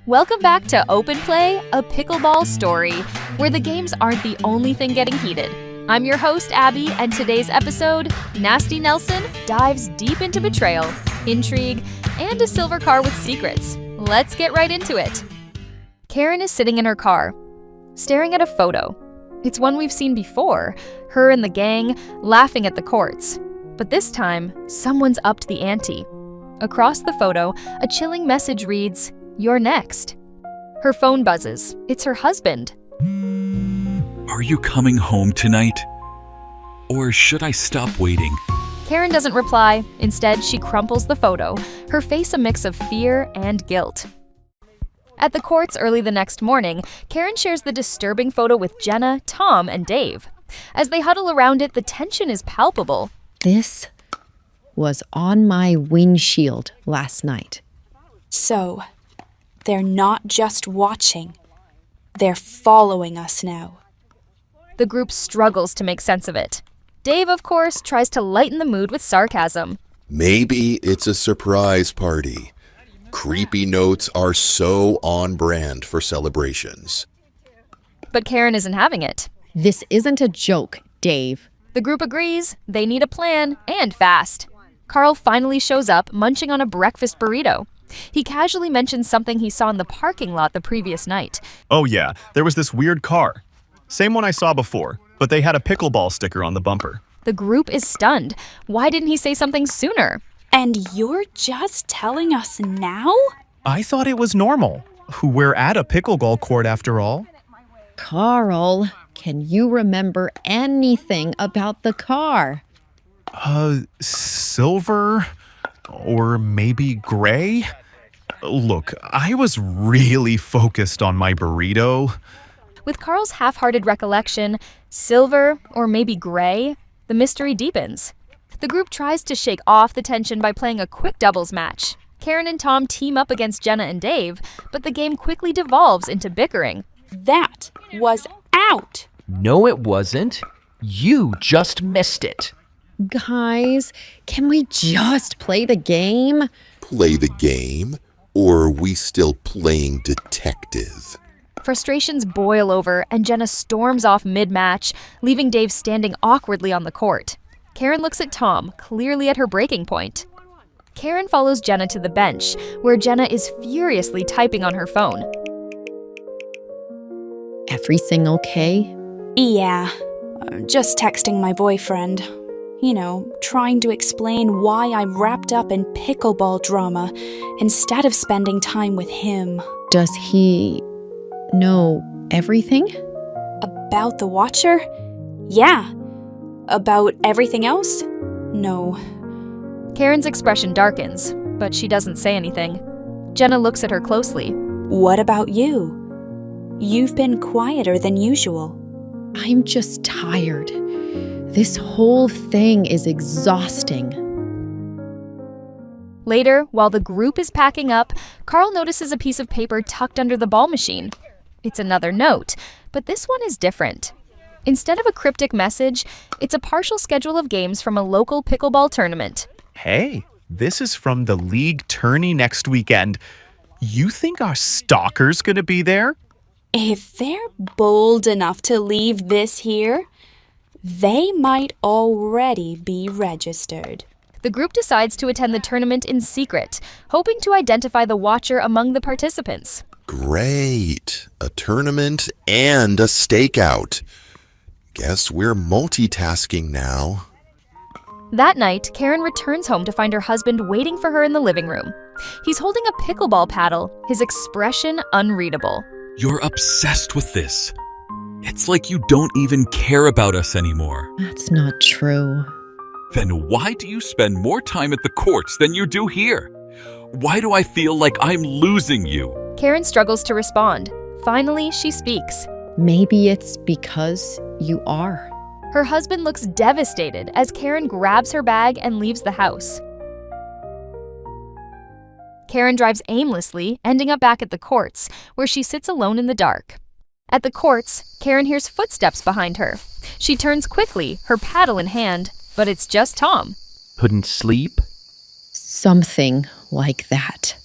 Welcome back to Open Play, a pickleball story, where the games aren't the only thing getting heated. I'm your host, Abby, and today's episode, Nasty Nelson dives deep into betrayal, intrigue, and a silver car with secrets. Let's get right into it. Karen is sitting in her car, staring at a photo. It's one we've seen before, her and the gang laughing at the courts. But this time, someone's upped the ante. Across the photo, a chilling message reads, "You're next." Her phone buzzes. It's her husband. Are you coming home tonight? Or should I stop waiting? Karen doesn't reply. Instead, she crumples the photo, her face a mix of fear and guilt. At the courts early the next morning, Karen shares the disturbing photo with Jenna, Tom, and Dave. As they huddle around it, the tension is palpable. This was on my windshield last night. So, they're not just watching. They're following us now. The group struggles to make sense of it. Dave, of course, tries to lighten the mood with sarcasm. Maybe it's a surprise party. Creepy notes are so on brand for celebrations. But Karen isn't having it. This isn't a joke, Dave. The group agrees they need a plan, and fast. Carl finally shows up, munching on a breakfast burrito. He casually mentions something he saw in the parking lot the previous night. Oh yeah, there was this weird car. Same one I saw before, but they had a pickleball sticker on the bumper. The group is stunned. Why didn't he say something sooner? And you're just telling us now? I thought it was normal. We're at a pickleball court after all. Carl, can you remember anything about the car? Silver? Or maybe gray? Look, I was really focused on my burrito. With Carl's half-hearted recollection, silver or maybe gray, the mystery deepens. The group tries to shake off the tension by playing a quick doubles match. Karen and Tom team up against Jenna and Dave, but the game quickly devolves into bickering. That was out. No, it wasn't. You just missed it. Guys, can we just play the game? Play the game? Or are we still playing detective? Frustrations boil over, and Jenna storms off mid-match, leaving Dave standing awkwardly on the court. Karen looks at Tom, clearly at her breaking point. Karen follows Jenna to the bench, where Jenna is furiously typing on her phone. Everything okay? Yeah, just texting my boyfriend. You know, trying to explain why I'm wrapped up in pickleball drama instead of spending time with him. Does he know everything? About the Watcher? Yeah. About everything else? No. Karen's expression darkens, but she doesn't say anything. Jenna looks at her closely. What about you? You've been quieter than usual. I'm just tired. This whole thing is exhausting. Later, while the group is packing up, Carl notices a piece of paper tucked under the ball machine. It's another note, but this one is different. Instead of a cryptic message, it's a partial schedule of games from a local pickleball tournament. Hey, this is from the league tourney next weekend. You think our stalker's gonna be there? If they're bold enough to leave this here, they might already be registered. The group decides to attend the tournament in secret, hoping to identify the Watcher among the participants. Great. A tournament and a stakeout. Guess we're multitasking now. That night, Karen returns home to find her husband waiting for her in the living room. He's holding a pickleball paddle, his expression unreadable. You're obsessed with this. It's like you don't even care about us anymore. That's not true. Then why do you spend more time at the courts than you do here? Why do I feel like I'm losing you? Karen struggles to respond. Finally, she speaks. Maybe it's because you are. Her husband looks devastated as Karen grabs her bag and leaves the house. Karen drives aimlessly, ending up back at the courts, where she sits alone in the dark. At the courts, Karen hears footsteps behind her. She turns quickly, her paddle in hand, but it's just Tom. Couldn't sleep? Something like that.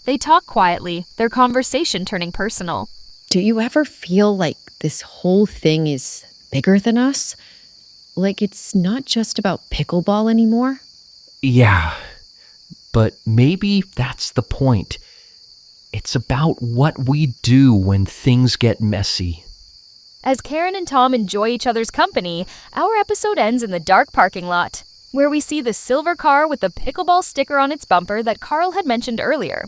They talk quietly, their conversation turning personal. Do you ever feel like this whole thing is bigger than us? Like it's not just about pickleball anymore? Yeah, but maybe that's the point. It's about what we do when things get messy. As Karen and Tom enjoy each other's company, our episode ends in the dark parking lot, where we see the silver car with the pickleball sticker on its bumper that Carl had mentioned earlier.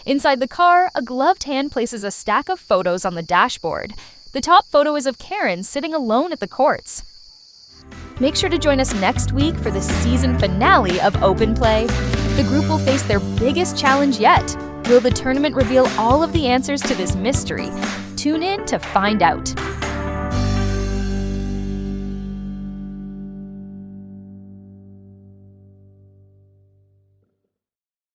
Inside the car, a gloved hand places a stack of photos on the dashboard. The top photo is of Karen sitting alone at the courts. Make sure to join us next week for the season finale of Open Play. The group will face their biggest challenge yet. Will the tournament reveal all of the answers to this mystery? Tune in to find out.